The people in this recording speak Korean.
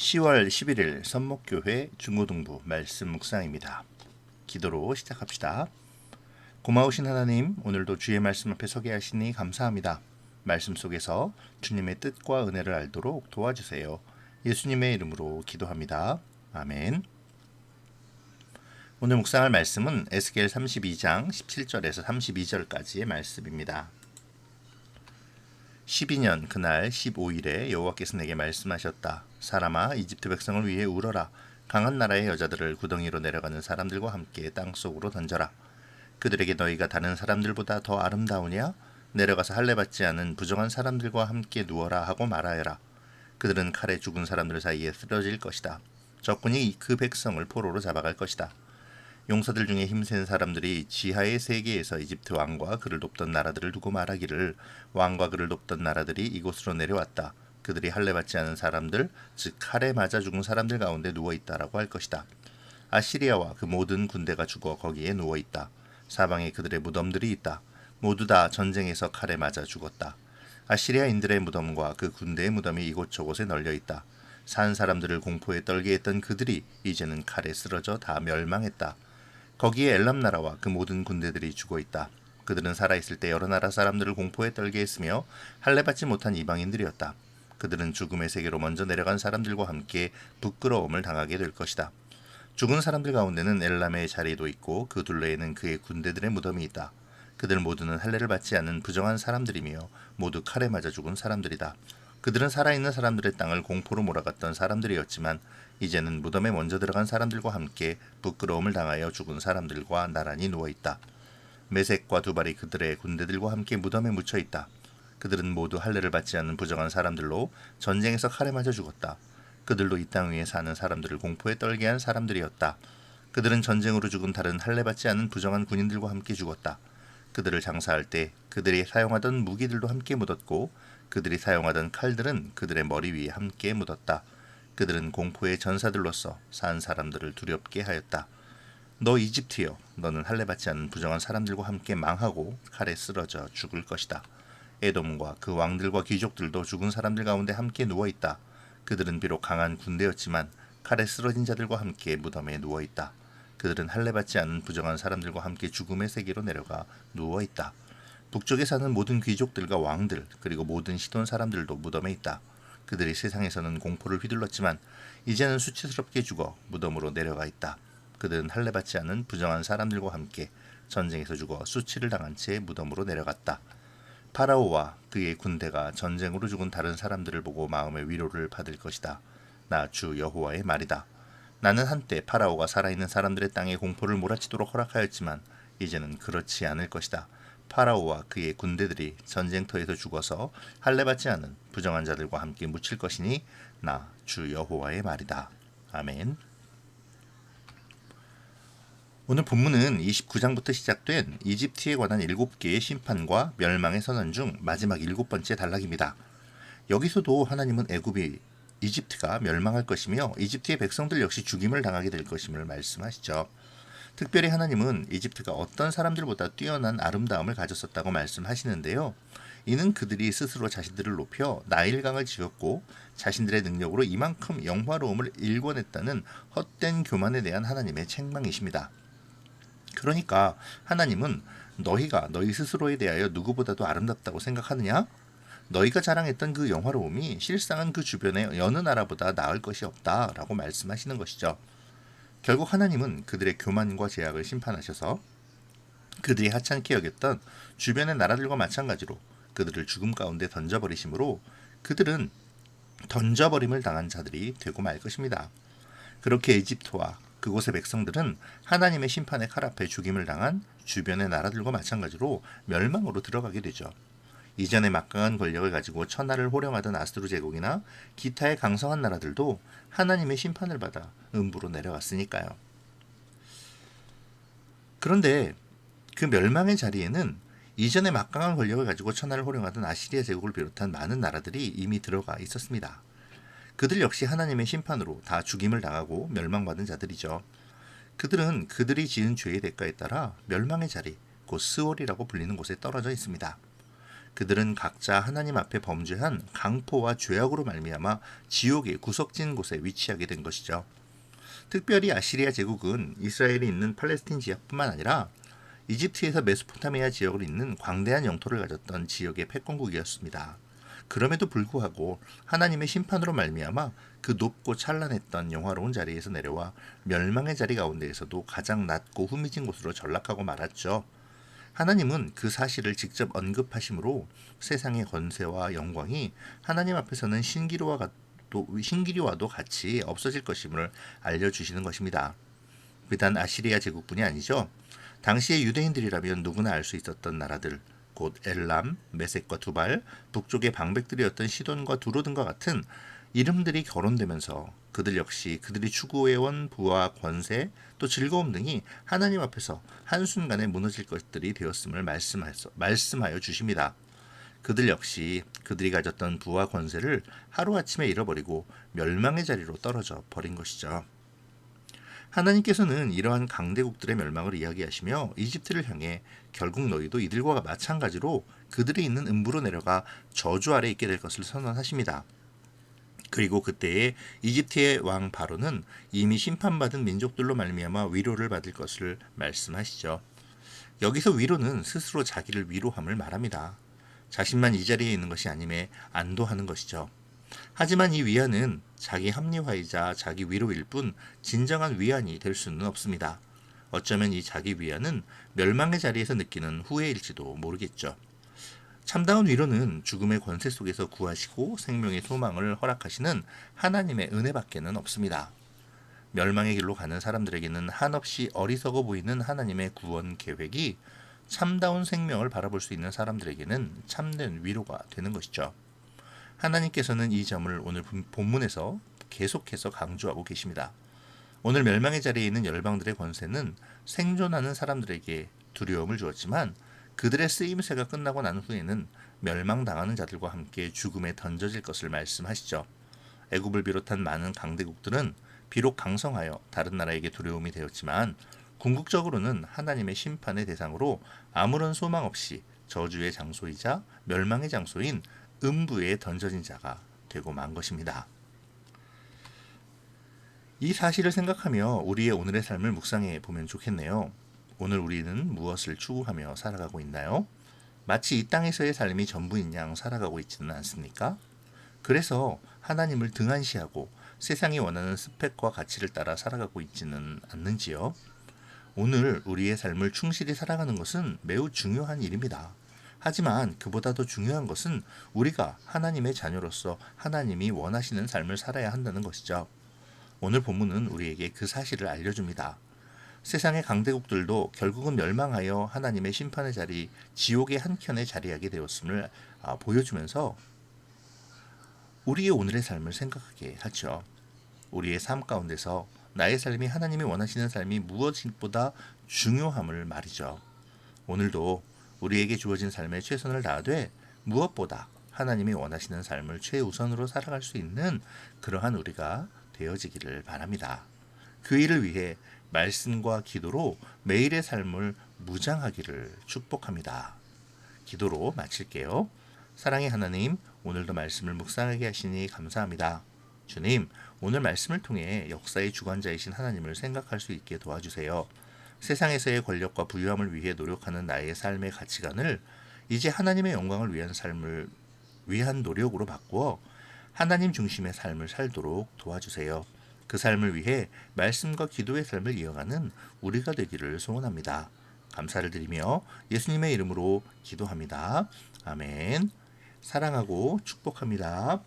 10월 11일 선목교회 중고등부 말씀 묵상입니다. 기도로 시작합시다. 고마우신 하나님, 오늘도 주의 말씀 앞에 서게 하시니 감사합니다. 말씀 속에서 주님의 뜻과 은혜를 알도록 도와주세요. 예수님의 이름으로 기도합니다. 아멘. 오늘 묵상할 말씀은 에스겔 32장 17절에서 32절까지의 말씀입니다. 12년 그날 15일에 여호와께서 내게 말씀하셨다. 사람아, 이집트 백성을 위해 울어라. 강한 나라의 여자들을 구덩이로 내려가는 사람들과 함께 땅속으로 던져라. 그들에게 너희가 다른 사람들보다 더 아름다우냐? 내려가서 할례받지 않은 부정한 사람들과 함께 누워라 하고 말하여라. 그들은 칼에 죽은 사람들 사이에 쓰러질 것이다. 적군이 그 백성을 포로로 잡아갈 것이다. 용사들 중에 힘센 사람들이 지하의 세계에서 이집트 왕과 그를 돕던 나라들을 두고 말하기를, 왕과 그를 돕던 나라들이 이곳으로 내려왔다. 그들이 할례받지 않은 사람들, 즉 칼에 맞아 죽은 사람들 가운데 누워있다라고 할 것이다. 아시리아와 그 모든 군대가 죽어 거기에 누워있다. 사방에 그들의 무덤들이 있다. 모두 다 전쟁에서 칼에 맞아 죽었다. 아시리아인들의 무덤과 그 군대의 무덤이 이곳저곳에 널려있다. 산 사람들을 공포에 떨게 했던 그들이 이제는 칼에 쓰러져 다 멸망했다. 거기에 엘람 나라와 그 모든 군대들이 죽어있다. 그들은 살아있을 때 여러 나라 사람들을 공포에 떨게 했으며 할례받지 못한 이방인들이었다. 그들은 죽음의 세계로 먼저 내려간 사람들과 함께 부끄러움을 당하게 될 것이다. 죽은 사람들 가운데는 엘람의 자리도 있고 그 둘레에는 그의 군대들의 무덤이 있다. 그들 모두는 할례를 받지 않은 부정한 사람들이며 모두 칼에 맞아 죽은 사람들이다. 그들은 살아있는 사람들의 땅을 공포로 몰아갔던 사람들이었지만 이제는 무덤에 먼저 들어간 사람들과 함께 부끄러움을 당하여 죽은 사람들과 나란히 누워있다. 메색과 두발이 그들의 군대들과 함께 무덤에 묻혀있다. 그들은 모두 할례를 받지 않는 부정한 사람들로 전쟁에서 칼에 맞아 죽었다. 그들도 이 땅 위에 사는 사람들을 공포에 떨게 한 사람들이었다. 그들은 전쟁으로 죽은 다른 할례받지 않은 부정한 군인들과 함께 죽었다. 그들을 장사할 때 그들이 사용하던 무기들도 함께 묻었고 그들이 사용하던 칼들은 그들의 머리 위에 함께 묻었다. 그들은 공포의 전사들로서 산 사람들을 두렵게 하였다. 너 이집트여, 너는 할례받지 않은 부정한 사람들과 함께 망하고 칼에 쓰러져 죽을 것이다. 에돔과 그 왕들과 귀족들도 죽은 사람들 가운데 함께 누워있다. 그들은 비록 강한 군대였지만 칼에 쓰러진 자들과 함께 무덤에 누워있다. 그들은 할례받지 않은 부정한 사람들과 함께 죽음의 세계로 내려가 누워있다. 북쪽에 사는 모든 귀족들과 왕들 그리고 모든 시돈 사람들도 무덤에 있다. 그들이 세상에서는 공포를 휘둘렀지만 이제는 수치스럽게 죽어 무덤으로 내려가 있다. 그들은 할례받지 않은 부정한 사람들과 함께 전쟁에서 죽어 수치를 당한 채 무덤으로 내려갔다. 파라오와 그의 군대가 전쟁으로 죽은 다른 사람들을 보고 마음의 위로를 받을 것이다. 나 주 여호와의 말이다. 나는 한때 파라오가 살아있는 사람들의 땅에 공포를 몰아치도록 허락하였지만 이제는 그렇지 않을 것이다. 파라오와 그의 군대들이 전쟁터에서 죽어서 할례받지 않은 부정한 자들과 함께 묻힐 것이니 나 주 여호와의 말이다. 아멘. 오늘 본문은 29장부터 시작된 이집트에 관한 7개의 심판과 멸망의 선언 중 마지막 7번째 단락입니다. 여기서도 하나님은 이집트가 멸망할 것이며 이집트의 백성들 역시 죽임을 당하게 될 것임을 말씀하시죠. 특별히 하나님은 이집트가 어떤 사람들보다 뛰어난 아름다움을 가졌었다고 말씀하시는데요. 이는 그들이 스스로 자신들을 높여 나일강을 지었고 자신들의 능력으로 이만큼 영화로움을 일궈냈다는 헛된 교만에 대한 하나님의 책망이십니다. 그러니까 하나님은 너희가 너희 스스로에 대하여 누구보다도 아름답다고 생각하느냐? 너희가 자랑했던 그 영화로움이 실상은 그 주변의 여느 나라보다 나을 것이 없다라고 말씀하시는 것이죠. 결국 하나님은 그들의 교만과 제약을 심판하셔서 그들이 하찮게 여겼던 주변의 나라들과 마찬가지로 그들을 죽음 가운데 던져버리심으로 그들은 던져버림을 당한 자들이 되고 말 것입니다. 그렇게 이집트와 그곳의 백성들은 하나님의 심판의 칼 앞에 죽임을 당한 주변의 나라들과 마찬가지로 멸망으로 들어가게 되죠. 이전에 막강한 권력을 가지고 천하를 호령하던 아스투르 제국이나 기타의 강성한 나라들도 하나님의 심판을 받아 음부로 내려갔으니까요. 그런데 그 멸망의 자리에는 이전에 막강한 권력을 가지고 천하를 호령하던 아시리아 제국을 비롯한 많은 나라들이 이미 들어가 있었습니다. 그들 역시 하나님의 심판으로 다 죽임을 당하고 멸망받은 자들이죠. 그들은 그들이 지은 죄의 대가에 따라 멸망의 자리, 곧 스월이라고 불리는 곳에 떨어져 있습니다. 그들은 각자 하나님 앞에 범죄한 강포와 죄악으로 말미암아 지옥의 구석진 곳에 위치하게 된 것이죠. 특별히 아시리아 제국은 이스라엘이 있는 팔레스틴 지역뿐만 아니라 이집트에서 메소포타미아 지역을 잇는 광대한 영토를 가졌던 지역의 패권국이었습니다. 그럼에도 불구하고 하나님의 심판으로 말미암아 그 높고 찬란했던 영화로운 자리에서 내려와 멸망의 자리 가운데에서도 가장 낮고 후미진 곳으로 전락하고 말았죠. 하나님은 그 사실을 직접 언급하심으로 세상의 권세와 영광이 하나님 앞에서는 신기루와도 같이 없어질 것임을 알려주시는 것입니다. 비단 아시리아 제국뿐이 아니죠. 당시의 유대인들이라면 누구나 알 수 있었던 나라들, 곧 엘람, 메섹과 두발, 북쪽의 방백들이었던 시돈과 두로 등과 같은 이름들이 거론되면서 그들 역시 그들이 추구해온 부와 권세, 또 즐거움 등이 하나님 앞에서 한순간에 무너질 것들이 되었음을 말씀하여 주십니다. 그들 역시 그들이 가졌던 부와 권세를 하루아침에 잃어버리고 멸망의 자리로 떨어져 버린 것이죠. 하나님께서는 이러한 강대국들의 멸망을 이야기하시며 이집트를 향해 결국 너희도 이들과 마찬가지로 그들이 있는 음부로 내려가 저주 아래 있게 될 것을 선언하십니다. 그리고 그때에 이집트의 왕 바로는 이미 심판받은 민족들로 말미암아 위로를 받을 것을 말씀하시죠. 여기서 위로는 스스로 자기를 위로함을 말합니다. 자신만 이 자리에 있는 것이 아님에 안도하는 것이죠. 하지만 이 위안은 자기 합리화이자 자기 위로일 뿐 진정한 위안이 될 수는 없습니다. 어쩌면 이 자기 위안은 멸망의 자리에서 느끼는 후회일지도 모르겠죠. 참다운 위로는 죽음의 권세 속에서 구하시고 생명의 소망을 허락하시는 하나님의 은혜밖에는 없습니다. 멸망의 길로 가는 사람들에게는 한없이 어리석어 보이는 하나님의 구원 계획이 참다운 생명을 바라볼 수 있는 사람들에게는 참된 위로가 되는 것이죠. 하나님께서는 이 점을 오늘 본문에서 계속해서 강조하고 계십니다. 오늘 멸망의 자리에 있는 열방들의 권세는 생존하는 사람들에게 두려움을 주었지만 그들의 쓰임새가 끝나고 난 후에는 멸망당하는 자들과 함께 죽음에 던져질 것을 말씀하시죠. 애굽을 비롯한 많은 강대국들은 비록 강성하여 다른 나라에게 두려움이 되었지만 궁극적으로는 하나님의 심판의 대상으로 아무런 소망 없이 저주의 장소이자 멸망의 장소인 음부에 던져진 자가 되고 만 것입니다. 이 사실을 생각하며 우리의 오늘의 삶을 묵상해 보면 좋겠네요. 오늘 우리는 무엇을 추구하며 살아가고 있나요? 마치 이 땅에서의 삶이 전부인 양 살아가고 있지는 않습니까? 그래서 하나님을 등한시하고 세상이 원하는 스펙과 가치를 따라 살아가고 있지는 않는지요? 오늘 우리의 삶을 충실히 살아가는 것은 매우 중요한 일입니다. 하지만 그보다 더 중요한 것은 우리가 하나님의 자녀로서 하나님이 원하시는 삶을 살아야 한다는 것이죠. 오늘 본문은 우리에게 그 사실을 알려줍니다. 세상의 강대국들도 결국은 멸망하여 하나님의 심판의 자리, 지옥의 한켠에 자리하게 되었음을 보여주면서 우리의 오늘의 삶을 생각하게 하죠. 우리의 삶 가운데서 나의 삶이 하나님이 원하시는 삶이 무엇보다 중요함을 말이죠. 오늘도 우리에게 주어진 삶에 최선을 다하되 무엇보다 하나님이 원하시는 삶을 최우선으로 살아갈 수 있는 그러한 우리가 되어지기를 바랍니다. 그 일을 위해 말씀과 기도로 매일의 삶을 무장하기를 축복합니다. 기도로 마칠게요. 사랑의 하나님, 오늘도 말씀을 묵상하게 하시니 감사합니다. 주님, 오늘 말씀을 통해 역사의 주관자이신 하나님을 생각할 수 있게 도와주세요. 세상에서의 권력과 부유함을 위해 노력하는 나의 삶의 가치관을 이제 하나님의 영광을 위한 노력으로 바꾸어 하나님 중심의 삶을 살도록 도와주세요. 그 삶을 위해 말씀과 기도의 삶을 이어가는 우리가 되기를 소원합니다. 감사를 드리며 예수님의 이름으로 기도합니다. 아멘. 사랑하고 축복합니다.